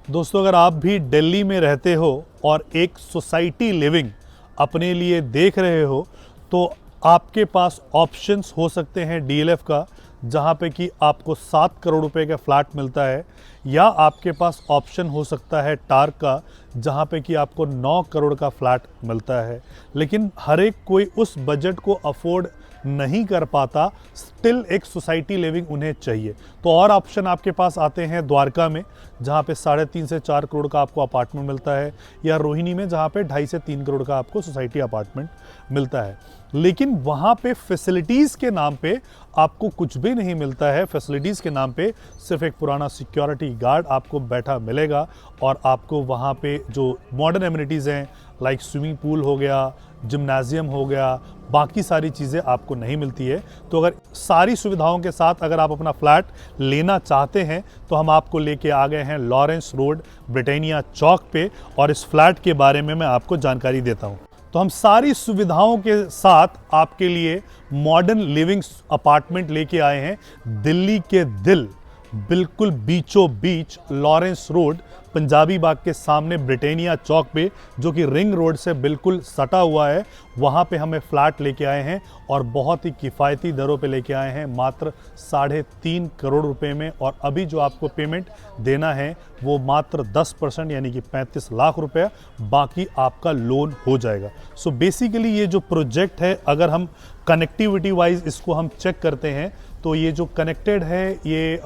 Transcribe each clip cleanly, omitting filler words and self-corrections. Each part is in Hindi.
दोस्तों, अगर आप भी दिल्ली में रहते हो और एक सोसाइटी लिविंग अपने लिए देख रहे हो तो आपके पास ऑप्शंस हो सकते हैं डीएलएफ का, जहां पे कि आपको 7 करोड़ रुपए का फ्लैट मिलता है, या आपके पास ऑप्शन हो सकता है टार्क का, जहां पे कि आपको 9 करोड़ का फ्लैट मिलता है। लेकिन हर एक कोई उस बजट को अफोर्ड नहीं कर पाता, स्टिल एक सोसाइटी लिविंग उन्हें चाहिए। तो और ऑप्शन आपके पास आते हैं द्वारका में, जहाँ पे 3.5 से 4 करोड़ का आपको अपार्टमेंट मिलता है, या रोहिणी में जहाँ पे 2.5 से 3 करोड़ का आपको सोसाइटी अपार्टमेंट मिलता है। लेकिन वहाँ पे फैसिलिटीज़ के नाम पे आपको कुछ भी नहीं मिलता है। फैसिलिटीज़ के नाम पे सिर्फ एक पुराना सिक्योरिटी गार्ड आपको बैठा मिलेगा, और आपको वहाँ पे जो मॉडर्न एमिनिटीज़ हैं लाइक स्विमिंग पूल हो गया, जिम्नाजियम हो गया, बाकी सारी चीज़ें आपको नहीं मिलती है। तो अगर सारी सुविधाओं के साथ अगर आप अपना फ्लैट लेना चाहते हैं तो हम आपको लेके आ गए हैं लॉरेंस रोड ब्रिटानिया चौक पे, और इस फ्लैट के बारे में मैं आपको जानकारी देता हूं। तो हम सारी सुविधाओं के साथ आपके लिए मॉडर्न लिविंग अपार्टमेंट लेके आए हैं दिल्ली के दिल, बिल्कुल बीचों बीच लॉरेंस रोड पंजाबी बाग के सामने ब्रिटानिया चौक पे, जो कि रिंग रोड से बिल्कुल सटा हुआ है। वहाँ पे हमें फ्लैट लेके आए हैं और बहुत ही किफ़ायती दरों पे लेके आए हैं, मात्र 3.5 करोड़ रुपए में। और अभी जो आपको पेमेंट देना है वो मात्र 10% यानी कि 35 लाख रुपए, बाकी आपका लोन हो जाएगा। सो बेसिकली ये जो प्रोजेक्ट है, अगर हम कनेक्टिविटी वाइज इसको हम चेक करते हैं तो ये जो कनेक्टेड है, ये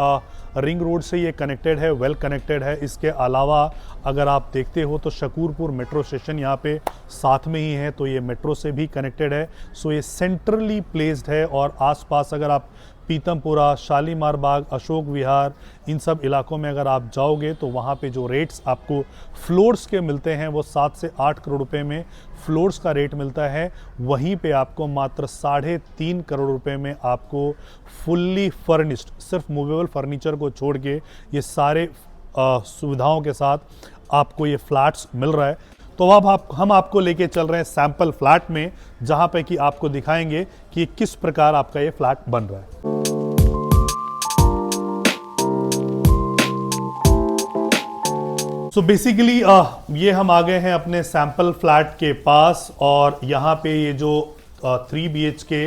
रिंग रोड से ये कनेक्टेड है, वेल कनेक्टेड है। इसके अलावा अगर आप देखते हो तो शकूरपुर मेट्रो स्टेशन यहाँ पे साथ में ही है, तो ये मेट्रो से भी कनेक्टेड है। सो ये सेंट्रली प्लेस्ड है, और आसपास अगर आप पीतमपुरा, शालीमार बाग, अशोक विहार, इन सब इलाकों में अगर आप जाओगे तो वहाँ पे जो रेट्स आपको फ्लोर्स के मिलते हैं वो 7 से 8 करोड़ रुपए में फ्लोर्स का रेट मिलता है। वहीं पे आपको मात्र 3.5 करोड़ रुपए में आपको फुल्ली फर्निश्ड, सिर्फ मूवेबल फर्नीचर को छोड़ के ये सारे सुविधाओं के साथ आपको ये फ्लैट्स मिल रहा है। तो अब हम आपको लेके चल रहे हैं सैंपल फ्लैट में, जहां पे कि आपको दिखाएंगे कि किस प्रकार आपका ये फ्लैट बन रहा है। सो बेसिकली ये हम आ गए हैं अपने सैंपल फ्लैट के पास, और यहाँ पे ये जो 3 BHK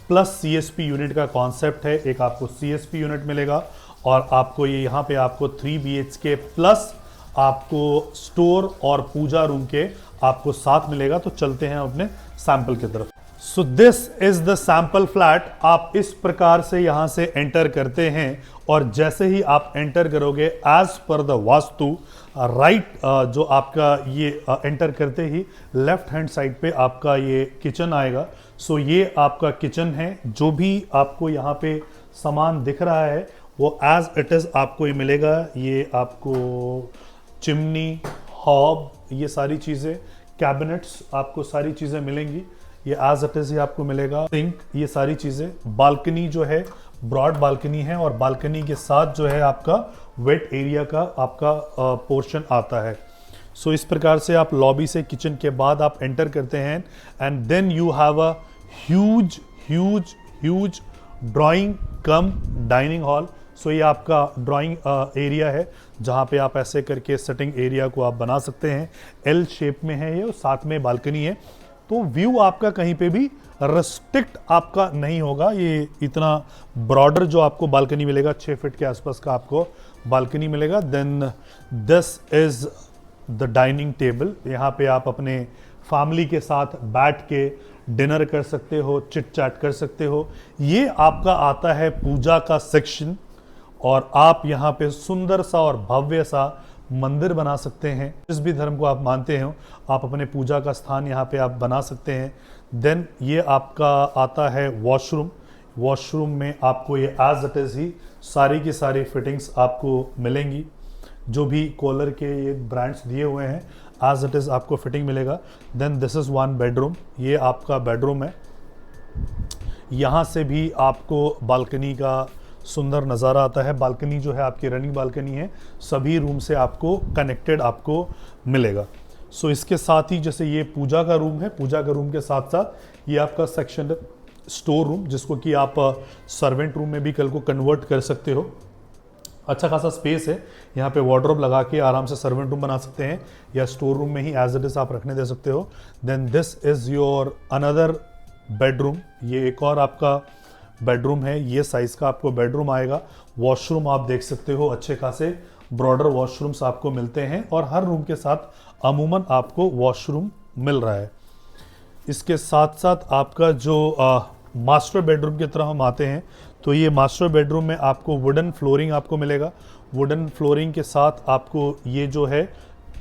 प्लस CSP यूनिट का कॉन्सेप्ट है। एक आपको CSP यूनिट मिलेगा, और आपको ये यहाँ पे आपको 3 BHK प्लस आपको स्टोर और पूजा रूम के आपको साथ मिलेगा। तो चलते हैं अपने सैंपल की तरफ। So this is the sample flat. आप इस प्रकार से यहाँ से एंटर करते हैं, और जैसे ही आप एंटर करोगे as per the vastu right, जो आपका ये एंटर करते ही लेफ्ट हैंड साइड पे आपका ये किचन आएगा। सो ये आपका किचन है। जो भी आपको यहाँ पे सामान दिख रहा है वो एज इट इज आपको ये मिलेगा। ये आपको चिमनी, हॉब, ये सारी चीज़ें, कैबिनेट्स, आपको सारी चीज़ें मिलेंगी। ये एज इट इज ही आपको मिलेगा। सिंक, ये सारी चीज़ें। बालकनी जो है ब्रॉड बालकनी है, और बालकनी के साथ जो है आपका वेट एरिया का आपका पोर्शन आता है। सो इस प्रकार से आप लॉबी से किचन के बाद आप एंटर करते हैं, and then you have a huge huge huge drawing cum dining hall. So ये आपका ड्राइंग एरिया है, जहाँ पे आप ऐसे करके सिटिंग एरिया को आप बना सकते हैं। एल शेप में है ये, और साथ में बालकनी है। तो व्यू आपका कहीं पे भी रेस्ट्रिक्ट आपका नहीं होगा। ये इतना ब्रॉडर जो आपको बालकनी मिलेगा, 6 फीट के आसपास का आपको बालकनी मिलेगा। Then this is the dining table. यहाँ पे आप अपने फैमिली के साथ बैठ के डिनर कर सकते हो, चिट चैट कर सकते हो। ये आपका आता है पूजा का सेक्शन, और आप यहाँ पे सुंदर सा और भव्य सा मंदिर बना सकते हैं। जिस भी धर्म को आप मानते हो, आप अपने पूजा का स्थान यहाँ पे आप बना सकते हैं। देन ये आपका आता है वॉशरूम। वॉशरूम में आपको ये एज इट इज ही सारी की सारी फिटिंग्स आपको मिलेंगी। जो भी कॉलर के ये ब्रांड्स दिए हुए हैं, एज इट इज आपको फिटिंग मिलेगा। Then this is 1 bedroom. ये आपका बेडरूम है। यहाँ से भी आपको बालकनी का सुंदर नज़ारा आता है। बालकनी जो है आपकी रनिंग बालकनी है, सभी रूम से आपको कनेक्टेड आपको मिलेगा। सो इसके साथ ही जैसे ये पूजा का रूम है, पूजा का रूम के साथ साथ ये आपका सेक्शन स्टोर रूम, जिसको कि आप सर्वेंट रूम में भी कल को कन्वर्ट कर सकते हो। अच्छा खासा स्पेस है, यहाँ पे वार्डरोब लगा के आराम से सर्वेंट रूम बना सकते हैं या स्टोर रूम में ही एज इट इज आप रखने दे सकते हो। Then this is your another bedroom, ये एक और आपका बेडरूम है, ये साइज का आपको बेडरूम आएगा। वॉशरूम आप देख सकते हो, अच्छे खासे ब्रॉडर वॉशरूम्स आपको मिलते हैं और हर रूम के साथ अमूमन आपको वॉशरूम मिल रहा है। इसके साथ साथ आपका जो मास्टर बेडरूम की तरफ हम आते हैं तो ये मास्टर बेडरूम में आपको वुडन फ्लोरिंग आपको मिलेगा। वुडन फ्लोरिंग के साथ आपको ये जो है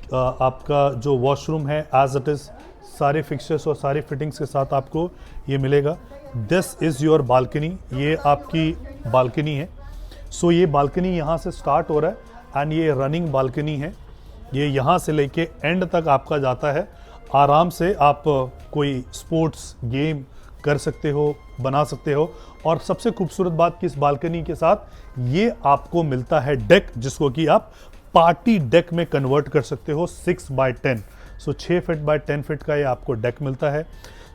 आपका जो वॉशरूम है एज इट इज़ सारे फिक्सचर्स और सारी फिटिंग्स के साथ आपको ये मिलेगा। दिस इज़ योर बालकनी, ये आपकी बालकनी है। सो ये बालकनी यहाँ से स्टार्ट हो रहा है एंड ये रनिंग बालकनी है, ये यहाँ से लेके एंड तक आपका जाता है। आराम से आप कोई स्पोर्ट्स गेम कर सकते हो, बना सकते हो। और सबसे खूबसूरत बात कि इस बालकनी के साथ ये आपको मिलता है डेक, जिसको कि आप पार्टी डेक में कन्वर्ट कर सकते हो 6x10। So 6 feet by 10 feet का ये आपको डेक मिलता है।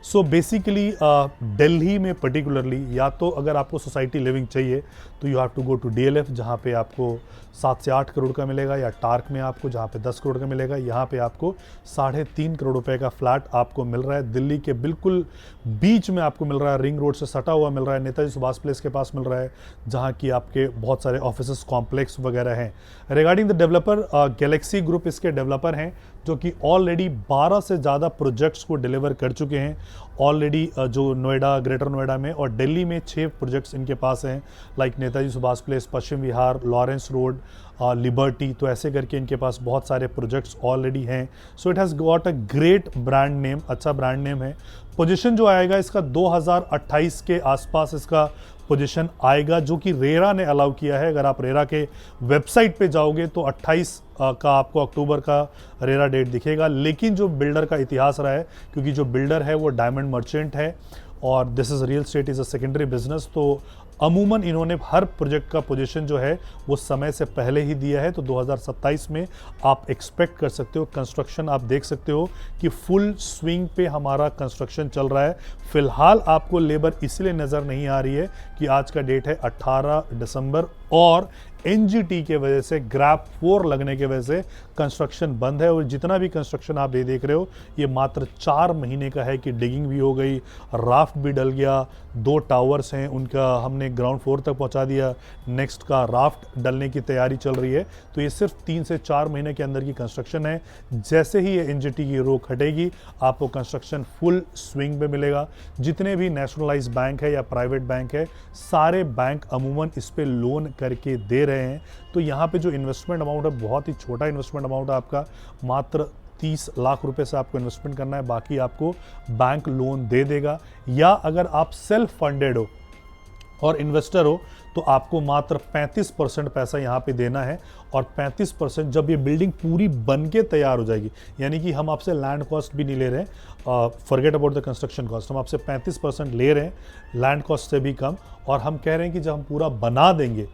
सो बेसिकली दिल्ली में पर्टिकुलरली या तो अगर आपको सोसाइटी लिविंग चाहिए तो you have to go to DLF, जहाँ पे आपको 7 से 8 करोड़ का मिलेगा, या टार्क में आपको जहाँ पे 10 करोड़ का मिलेगा। यहाँ पे आपको 3.5 करोड़ रुपए का फ्लैट आपको मिल रहा है। दिल्ली के बिल्कुल बीच में आपको मिल रहा है, रिंग रोड से सटा हुआ मिल रहा है, नेताजी सुभाष प्लेस के पास मिल रहा है, जहाँ की आपके बहुत सारे ऑफिस कॉम्प्लेक्स वगैरह हैं। Regarding the developer, Galaxy group इसके डेवलपर हैं जो कि ऑलरेडी 12 से ज़्यादा प्रोजेक्ट्स को डिलीवर कर चुके हैं ऑलरेडी, जो नोएडा, ग्रेटर नोएडा में और दिल्ली में 6 प्रोजेक्ट्स इनके पास हैं, like Netaji Subhash place, Paschim Vihar, Lawrence road, liberty. तो ऐसे करके इनके पास बहुत सारे प्रोजेक्ट्स ऑलरेडी हैं। So it has got a great brand name, अच्छा ब्रांड नेम है। पोजीशन जो आएगा इसका 2028 के आसपास इसका पोजीशन आएगा, जो कि रेरा ने अलाउ किया है। अगर आप रेरा के वेबसाइट पे जाओगे तो 28 का आपको अक्टूबर का रेरा डेट दिखेगा। लेकिन जो बिल्डर का इतिहास रहा है, क्योंकि जो बिल्डर है वो डायमंड मर्चेंट है और this is real estate is a secondary business, तो अमूमन इन्होंने हर प्रोजेक्ट का पोजीशन जो है वो समय से पहले ही दिया है। तो 2027 में आप एक्सपेक्ट कर सकते हो। कंस्ट्रक्शन आप देख सकते हो कि फुल स्विंग पे हमारा कंस्ट्रक्शन चल रहा है। फिलहाल आपको लेबर इसलिए नज़र नहीं आ रही है कि आज का डेट है 18 दिसंबर और NGT के वजह से, ग्रैप 4 लगने की वजह से कंस्ट्रक्शन बंद है। और जितना भी कंस्ट्रक्शन आप देख रहे हो ये मात्र 4 महीने का है कि डिगिंग भी हो गई, राफ्ट भी डल गया, 2 टावर्स हैं उनका हमने ग्राउंड फ्लोर तक पहुंचा दिया, नेक्स्ट का राफ्ट डलने की तैयारी चल रही है। तो ये सिर्फ 3 से 4 महीने के अंदर की कंस्ट्रक्शन है। जैसे ही ये NGT की रोक हटेगी आपको कंस्ट्रक्शन फुल स्विंग में मिलेगा। जितने भी नेशनलाइज बैंक है या प्राइवेट बैंक है, सारे बैंक अमूमन इस पे लोन करके दे रहे हैं। तो यहाँ पे जो इन्वेस्टमेंट अमाउंट है बहुत ही छोटा इन्वेस्टमेंट अमाउंट है आपका, मात्र 30 लाख रुपए से आपको इन्वेस्टमेंट करना है, बाकी आपको बैंक लोन दे देगा। या अगर आप सेल्फ फंडेड हो और इन्वेस्टर हो तो आपको मात्र 35% पैसा यहाँ पे देना है और 35% जब ये बिल्डिंग पूरी बन के तैयार हो जाएगी, यानी कि हम आपसे लैंड कॉस्ट भी नहीं ले रहे हैं, forget about the construction cost, हम आपसे 35% ले रहे हैं लैंड कॉस्ट से भी कम, और हम कह रहे हैं कि जब हम पूरा बना देंगे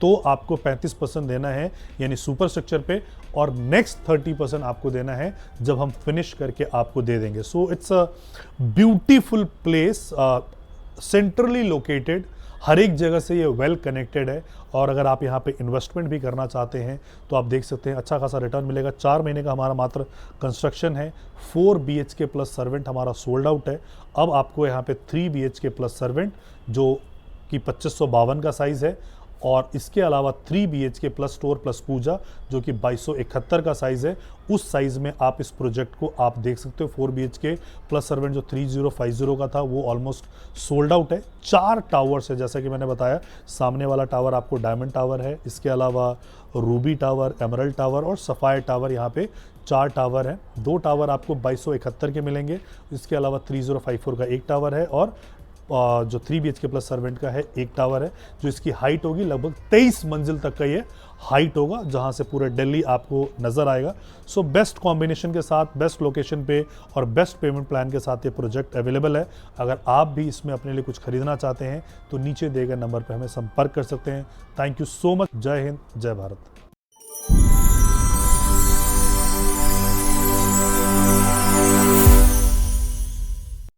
तो आपको 35% देना है यानी सुपर स्ट्रक्चर पे, और नेक्स्ट 30% आपको देना है जब हम फिनिश करके आपको दे देंगे। So it's a beautiful place, centrally located, हर एक जगह से ये वेल कनेक्टेड है। और अगर आप यहाँ पे इन्वेस्टमेंट भी करना चाहते हैं तो आप देख सकते हैं अच्छा खासा रिटर्न मिलेगा। 4 महीने का हमारा मात्र कंस्ट्रक्शन है। 4 BHK प्लस सर्वेंट हमारा सोल्ड आउट है। अब आपको यहाँ पे 3 BHK प्लस सर्वेंट जो कि 2552 का साइज़ है, और इसके अलावा 3 BHK प्लस स्टोर प्लस पूजा जो कि 2271 का साइज़ है, उस साइज़ में आप इस प्रोजेक्ट को आप देख सकते हो। 4 BHK प्लस सर्वेंट जो 3050 का था वो ऑलमोस्ट सोल्ड आउट है। 4 टावर्स है, जैसा कि मैंने बताया, सामने वाला टावर आपको डायमंड टावर है, इसके अलावा रूबी टावर, एमरल्ड टावर और सफ़ायर टावर, यहाँ पे 4 टावर हैं। 2 टावर आपको 2271 के मिलेंगे, इसके अलावा 3054 का एक टावर है, और जो 3 BHK प्लस सर्वेंट का है एक टावर है, जो इसकी हाइट होगी लगभग 23 मंजिल तक का ये हाइट होगा, जहां से पूरा दिल्ली आपको नजर आएगा। सो बेस्ट कॉम्बिनेशन के साथ, बेस्ट लोकेशन पे और बेस्ट पेमेंट प्लान के साथ ये प्रोजेक्ट अवेलेबल है। अगर आप भी इसमें अपने लिए कुछ खरीदना चाहते हैं तो नीचे दिए गए नंबर पर हमें संपर्क कर सकते हैं। Thank you so much. जय हिंद, जय भारत।